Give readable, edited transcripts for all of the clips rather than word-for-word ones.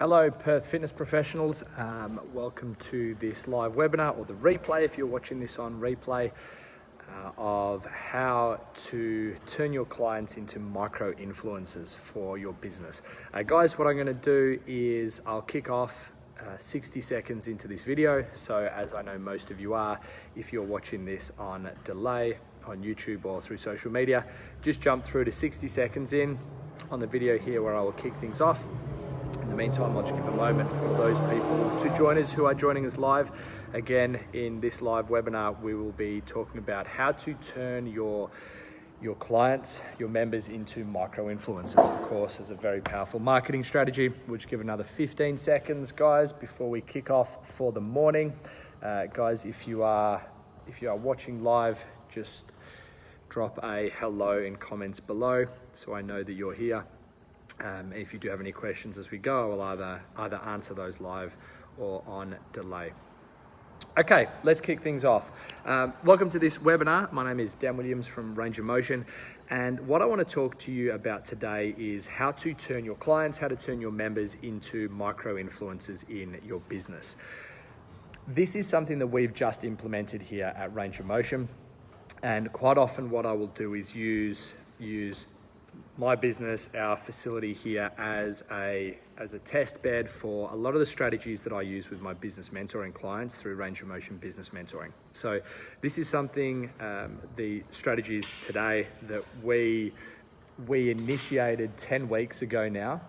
Hello Perth fitness professionals, welcome to this live webinar or the replay if you're watching this on replay of how to turn your clients into micro influencers for your business. Guys, what I'm going to do is I'll kick off 60 seconds into this video. So as I know most of you are, if you're watching this on delay on YouTube or through social media, just jump through to 60 seconds in on the video here where I will kick things off. In the meantime, I'll just give a moment for those people to join us who are joining us live. Again, in this live webinar, we will be talking about how to turn your clients, your members into micro influencers. Of course, is a very powerful marketing strategy. We'll just give another 15 seconds, guys, before we kick off for the morning. Guys, if you are watching live, just drop a hello in comments below so I know that you're here. If you do have any questions as we go, I will either answer those live or on delay. Okay, let's kick things off. Welcome to this webinar. My name is Dan Williams from Range of Motion, and what I want to talk to you about today is how to turn your clients, how to turn your members into micro influencers in your business. This is something that we've just implemented here at Range of Motion, and quite often what I will do is use my business, our facility here, as a test bed for a lot of the strategies that I use with my business mentoring clients through Range of Motion Business Mentoring. So this is something, the strategies today that we initiated 10 weeks ago now.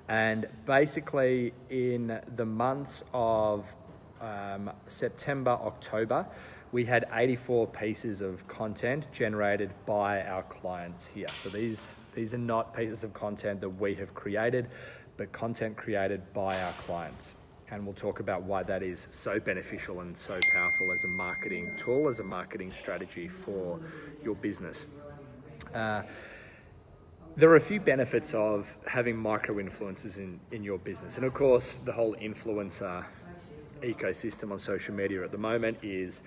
And basically in the months of September, October, we had 84 pieces of content generated by our clients here. So these are not pieces of content that we have created, but content created by our clients. And we'll talk about why that is so beneficial and so powerful as a marketing tool, as a marketing strategy for your business. There are a few benefits of having micro influencers in your business. And of course, the whole influencer ecosystem on social media at the moment is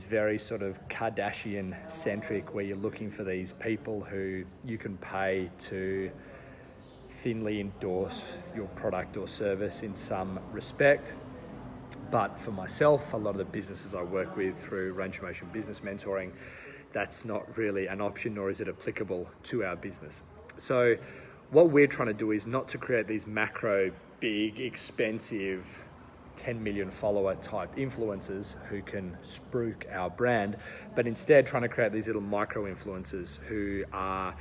very sort of Kardashian centric, where you're looking for these people who you can pay to thinly endorse your product or service in some respect. But for myself, a lot of the businesses I work with through Range of Motion Business Mentoring, that's not really an option, nor is it applicable to our business. So what we're trying to do is not to create these macro, big, expensive 10 million follower type influencers who can spruik our brand, but instead trying to create these little micro influencers who are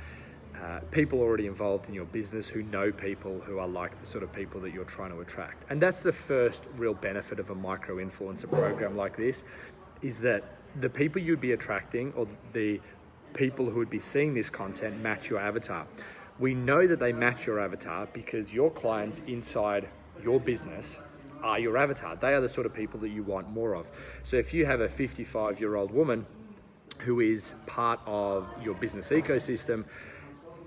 people already involved in your business, who know people who are like the sort of people that you're trying to attract. And that's the first real benefit of a micro influencer program like this, is that the people you'd be attracting, or the people who would be seeing this content, match your avatar. We know that they match your avatar because your clients inside your business are your avatar. They are the sort of people that you want more of. So if you have a 55-year-old woman who is part of your business ecosystem,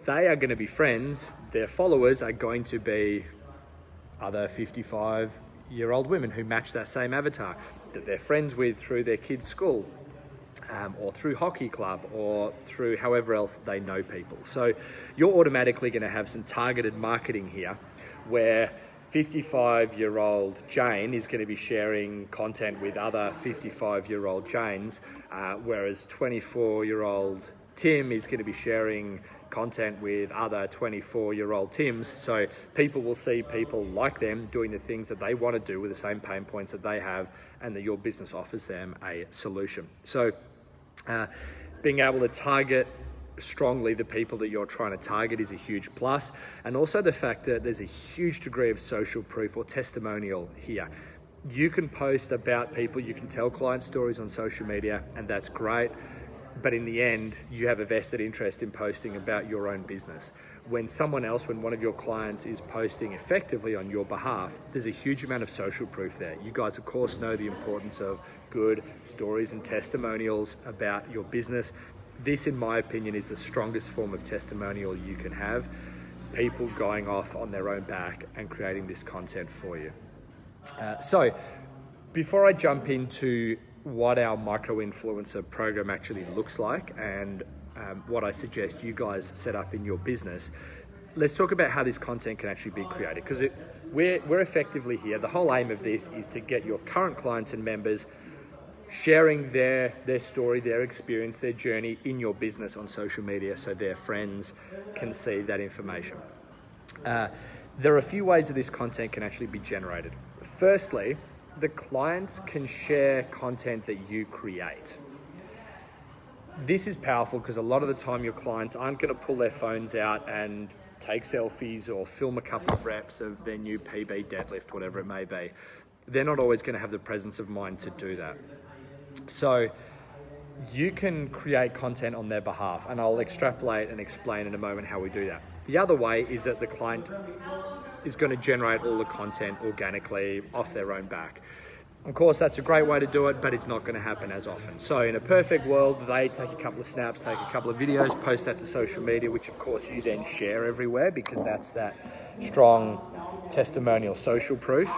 they are going to be friends. Their followers are going to be other 55-year-old women who match that same avatar that they're friends with through their kids' school, or through hockey club, or through however else they know people. So you're automatically going to have some targeted marketing here where 55-year-old Jane is going to be sharing content with other 55-year-old Janes, whereas 24-year-old Tim is going to be sharing content with other 24-year-old Tims. So people will see people like them doing the things that they want to do with the same pain points that they have, and that your business offers them a solution. So being able to target strongly the people that you're trying to target is a huge plus. And also the fact that there's a huge degree of social proof or testimonial here. You can post about people, you can tell client stories on social media, and that's great. But in the end, you have a vested interest in posting about your own business. When one of your clients is posting effectively on your behalf, there's a huge amount of social proof there. You guys, of course, know the importance of good stories and testimonials about your business. This, in my opinion, is the strongest form of testimonial you can have. People going off on their own back and creating this content for you. So before I jump into what our micro influencer program actually looks like and what I suggest you guys set up in your business, let's talk about how this content can actually be created, because we're effectively here. The whole aim of this is to get your current clients and members sharing their story, their experience, their journey in your business on social media so their friends can see that information. There are a few ways that this content can actually be generated. Firstly, the clients can share content that you create. This is powerful because a lot of the time your clients aren't going to pull their phones out and take selfies or film a couple of reps of their new PB deadlift, whatever it may be. They're not always going to have the presence of mind to do that. So you can create content on their behalf, and I'll extrapolate and explain in a moment how we do that. The other way is that the client is going to generate all the content organically off their own back. Of course, that's a great way to do it, but it's not going to happen as often. So in a perfect world, they take a couple of snaps, take a couple of videos, post that to social media, which of course you then share everywhere because that's that strong testimonial social proof.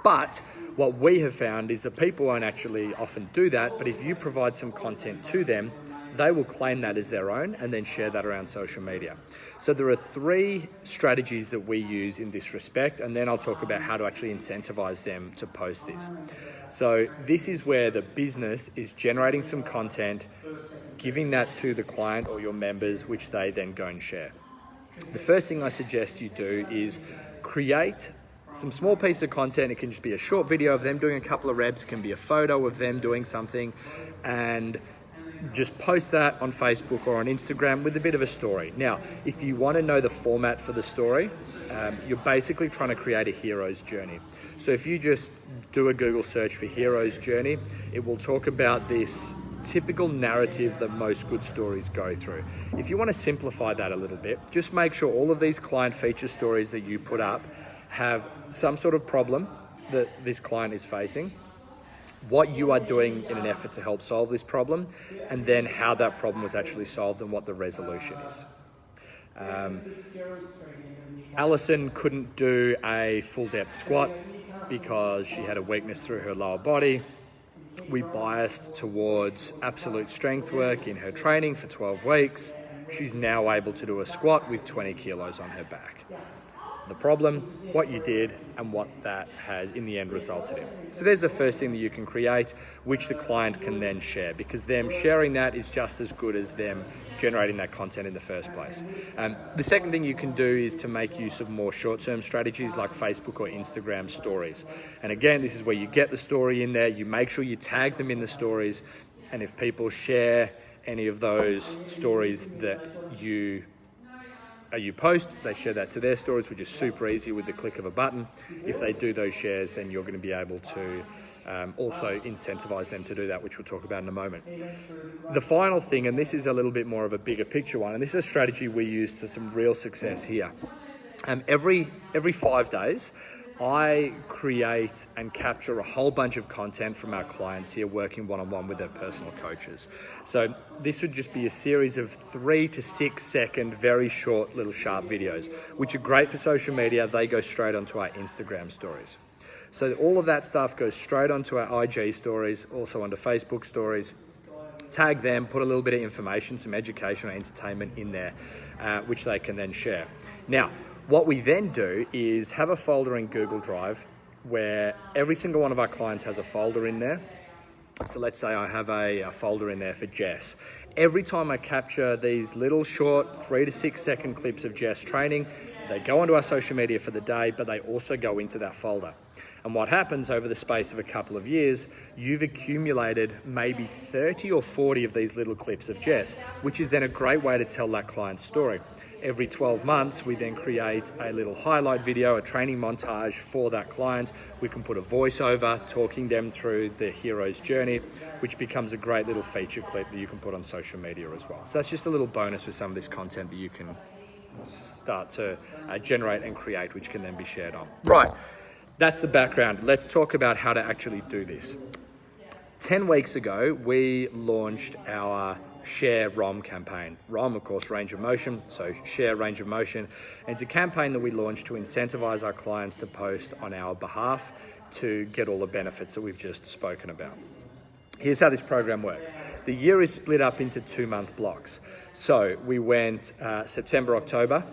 But what we have found is that people won't actually often do that, but if you provide some content to them, they will claim that as their own and then share that around social media. So there are 3 strategies that we use in this respect, and then I'll talk about how to actually incentivize them to post this. So this is where the business is generating some content, giving that to the client or your members, which they then go and share. The first thing I suggest you do is create some small piece of content. It can just be a short video of them doing a couple of reps. It can be a photo of them doing something, and just post that on Facebook or on Instagram with a bit of a story. Now, if you want to know the format for the story, you're basically trying to create a hero's journey. So if you just do a Google search for hero's journey, it will talk about this typical narrative that most good stories go through. If you want to simplify that a little bit, just make sure all of these client feature stories that you put up have some sort of problem that this client is facing, what you are doing in an effort to help solve this problem, and then how that problem was actually solved and what the resolution is. Alison couldn't do a full depth squat because she had a weakness through her lower body. We biased towards absolute strength work in her training for 12 weeks. She's now able to do a squat with 20 kilos on her back. The problem, what you did, and what that has in the end resulted in. So there's the first thing that you can create, which the client can then share, because them sharing that is just as good as them generating that content in the first place. The second thing you can do is to make use of more short-term strategies like Facebook or Instagram stories. And again, this is where you get the story in there, you make sure you tag them in the stories, and if people share any of those stories that you post, they share that to their stories, which is super easy with the click of a button. If they do those shares, then you're going to be able to also incentivize them to do that, which we'll talk about in a moment. The final thing, and this is a little bit more of a bigger picture one, and this is a strategy we use to some real success here. Every 5 days, I create and capture a whole bunch of content from our clients here working one-on-one with their personal coaches. So this would just be a series of 3 to 6 second, very short little sharp videos, which are great for social media. They go straight onto our Instagram stories. So all of that stuff goes straight onto our IG stories, also onto Facebook stories. Tag them, put a little bit of information, some education or entertainment in there, which they can then share. Now, what we then do is have a folder in Google Drive where every single one of our clients has a folder in there. So let's say I have a folder in there for Jess. Every time I capture these little short 3 to 6 second clips of Jess training, they go onto our social media for the day, but they also go into that folder. And what happens over the space of a couple of years, you've accumulated maybe 30 or 40 of these little clips of Jess, which is then a great way to tell that client's story. Every 12 months, we then create a little highlight video, a training montage for that client. We can put a voiceover talking them through their hero's journey, which becomes a great little feature clip that you can put on social media as well. So that's just a little bonus with some of this content that you can start to generate and create, which can then be shared on. Right, that's the background. Let's talk about how to actually do this. 10 weeks ago, we launched our Share ROM campaign. ROM, of course, range of motion, so share range of motion. And it's a campaign that we launched to incentivize our clients to post on our behalf to get all the benefits that we've just spoken about. Here's how this program works. The year is split up into 2-month blocks. So we went September, October,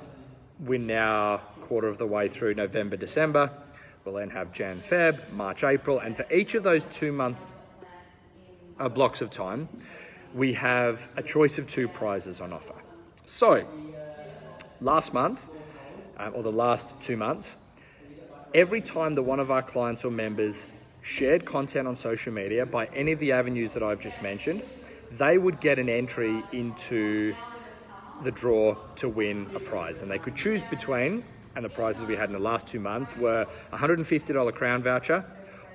we're now quarter of the way through November, December. We'll then have Jan, Feb, March, April. And for each of those 2-month blocks of time, we have a choice of 2 prizes on offer. So last month, or the last 2 months, every time that one of our clients or members shared content on social media by any of the avenues that I've just mentioned, they would get an entry into the draw to win a prize. And they could choose between, and the prizes we had in the last 2 months were a $150 crown voucher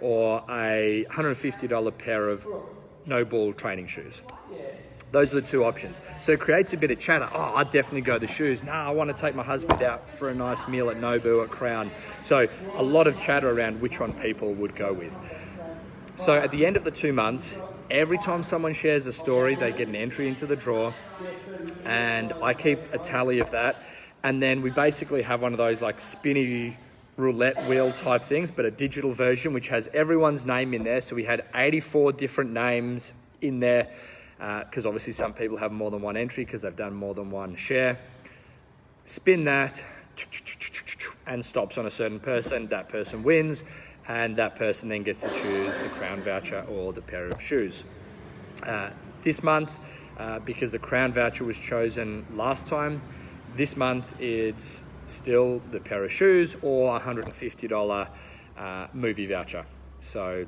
or a $150 pair of no ball training shoes. Those are the 2 options. So it creates a bit of chatter. Oh, I'd definitely go the shoes. No, I want to take my husband out for a nice meal at Nobu at Crown. So a lot of chatter around which one people would go with. So at the end of the 2 months, every time someone shares a story, they get an entry into the draw, and I keep a tally of that. And then we basically have one of those like spinny roulette wheel type things, but a digital version, which has everyone's name in there. So we had 84 different names in there, because obviously some people have more than one entry because they've done more than one share. Spin that and stops on a certain person. That person wins, and that person then gets to choose the crown voucher or the pair of shoes. This month, because the crown voucher was chosen last time, this month it's still the pair of shoes or $150 movie voucher. So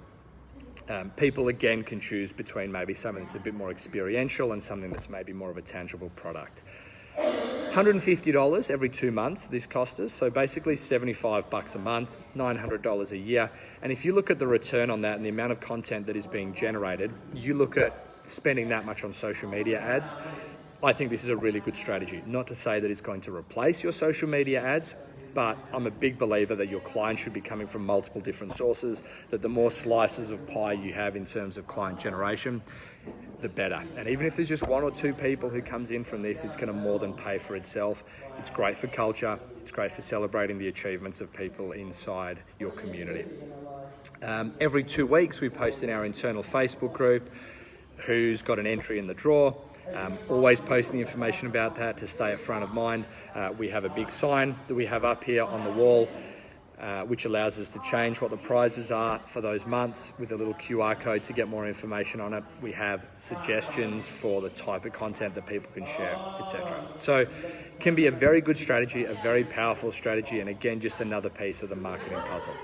people again can choose between maybe something that's a bit more experiential and something that's maybe more of a tangible product. $150 every 2 months this cost us, so basically $75 a month, $900 a year. And if you look at the return on that and the amount of content that is being generated, you look at spending that much on social media ads, I think this is a really good strategy. Not to say that it's going to replace your social media ads, but I'm a big believer that your clients should be coming from multiple different sources, that the more slices of pie you have in terms of client generation, the better. And even if there's just 1 or 2 people who comes in from this, it's going to more than pay for itself. It's great for culture. It's great for celebrating the achievements of people inside your community. Every 2 weeks, we post in our internal Facebook group who's got an entry in the draw. Always posting information about that to stay at front of mind. We have a big sign that we have up here on the wall, which allows us to change what the prizes are for those months with a little QR code to get more information on it. We have suggestions for the type of content that people can share, etc. So it can be a very good strategy, a very powerful strategy, and again, just another piece of the marketing puzzle.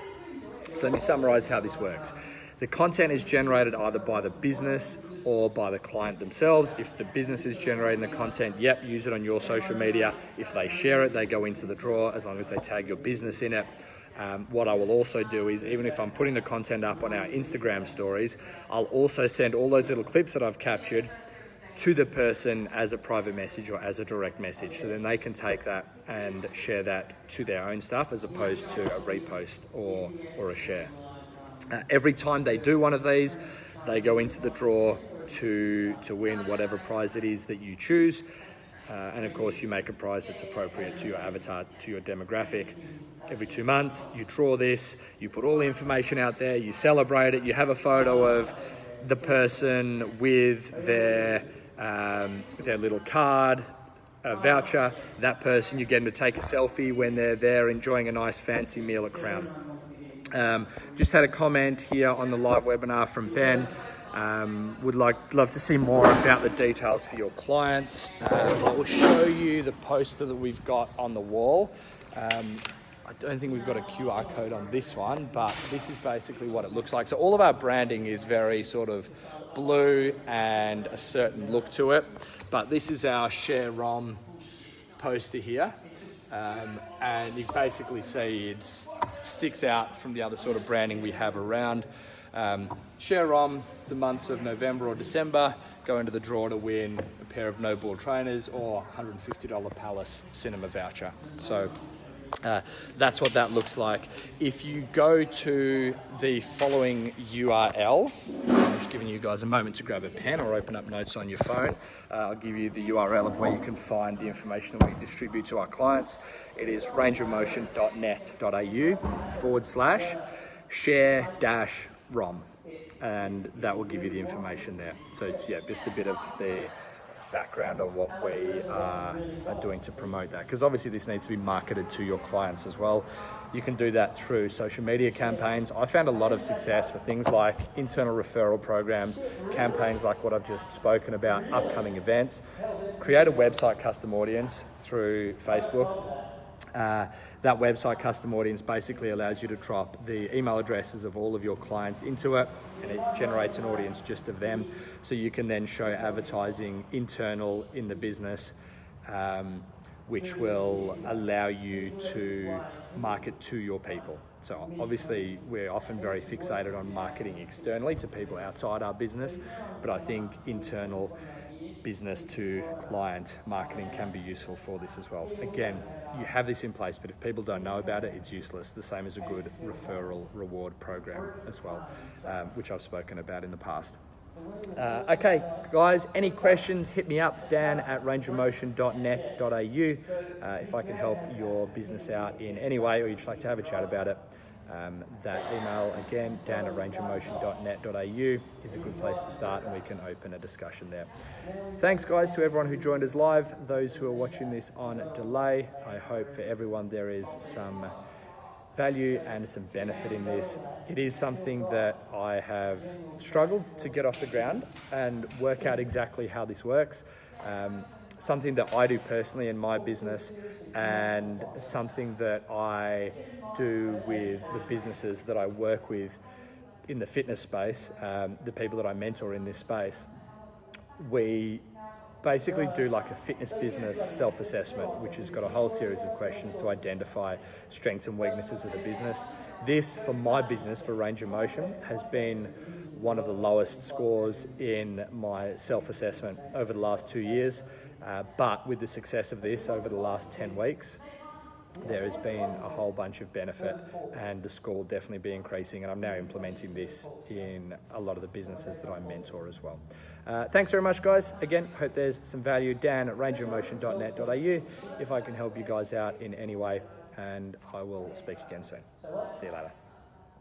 So let me summarize how this works. The content is generated either by the business or by the client themselves. If the business is generating the content, yep, use it on your social media. If they share it, they go into the draw as long as they tag your business in it. What I will also do is, even if I'm putting the content up on our Instagram stories, I'll also send all those little clips that I've captured to the person as a private message or as a direct message. So then they can take that and share that to their own stuff as opposed to a repost or a share. Every time they do one of these, they go into the draw to win whatever prize it is that you choose. And of course, you make a prize that's appropriate to your avatar, to your demographic. Every 2 months, you draw this, you put all the information out there, you celebrate it, you have a photo of the person with their little card, a voucher. That person, you get them to take a selfie when they're there enjoying a nice fancy meal at Crown. Just had a comment here on the live webinar from Ben. Would love to see more about the details for your clients. I will show you the poster that we've got on the wall. I don't think we've got a QR code on this one, but this is basically what it looks like. So all of our branding is very sort of blue and a certain look to it, but this is our Share ROM poster here. And you basically see it sticks out from the other sort of branding we have around. Share ROM, the months of November or December, go into the draw to win a pair of no ball trainers or $150 Palace cinema voucher. So that's what that looks like. If you go to the following URL, I'm just giving you guys a moment to grab a pen or open up notes on your phone. I'll give you the URL of where you can find the information that we distribute to our clients. It is rangeofmotion.net.au/share-ROM, and that will give you the information there. So yeah, just a bit of the background on what we are doing to promote that, because obviously this needs to be marketed to your clients as well. You can do that through social media campaigns. I found a lot of success for things like internal referral programs, campaigns like what I've just spoken about, upcoming events. Create a website custom audience through Facebook. That website custom audience basically allows you to drop the email addresses of all of your clients into it, and it generates an audience just of them. So you can then show advertising internal in the business, which will allow you to market to your people. So obviously we're often very fixated on marketing externally to people outside our business, but I think internal business to client marketing can be useful for this as well. Again, you have this in place, but if people don't know about it, it's useless. The same as a good referral reward program as well, which I've spoken about in the past. Okay, guys, any questions, hit me up, dan@rangeofmotion.net.au. If I can help your business out in any way, or you'd like to have a chat about it, that email again, dan@rangeofmotion.net.au, is a good place to start, and we can open a discussion there. Thanks, guys, to everyone who joined us live, those who are watching this on delay. I hope for everyone there is some value and some benefit in this. It is something that I have struggled to get off the ground and work out exactly how this works. Something that I do personally in my business, and something that I do with the businesses that I work with in the fitness space, the people that I mentor in this space. We basically do like a fitness business self-assessment, which has got a whole series of questions to identify strengths and weaknesses of the business. This, for my business, for Range of Motion, has been one of the lowest scores in my self-assessment over the last 2 years. But with the success of this over the last 10 weeks, there has been a whole bunch of benefit, and the score will definitely be increasing, and I'm now implementing this in a lot of the businesses that I mentor as well. Thanks very much, guys. Again, hope there's some value. dan@rangeofmotion.net.au if I can help you guys out in any way, and I will speak again soon. See you later.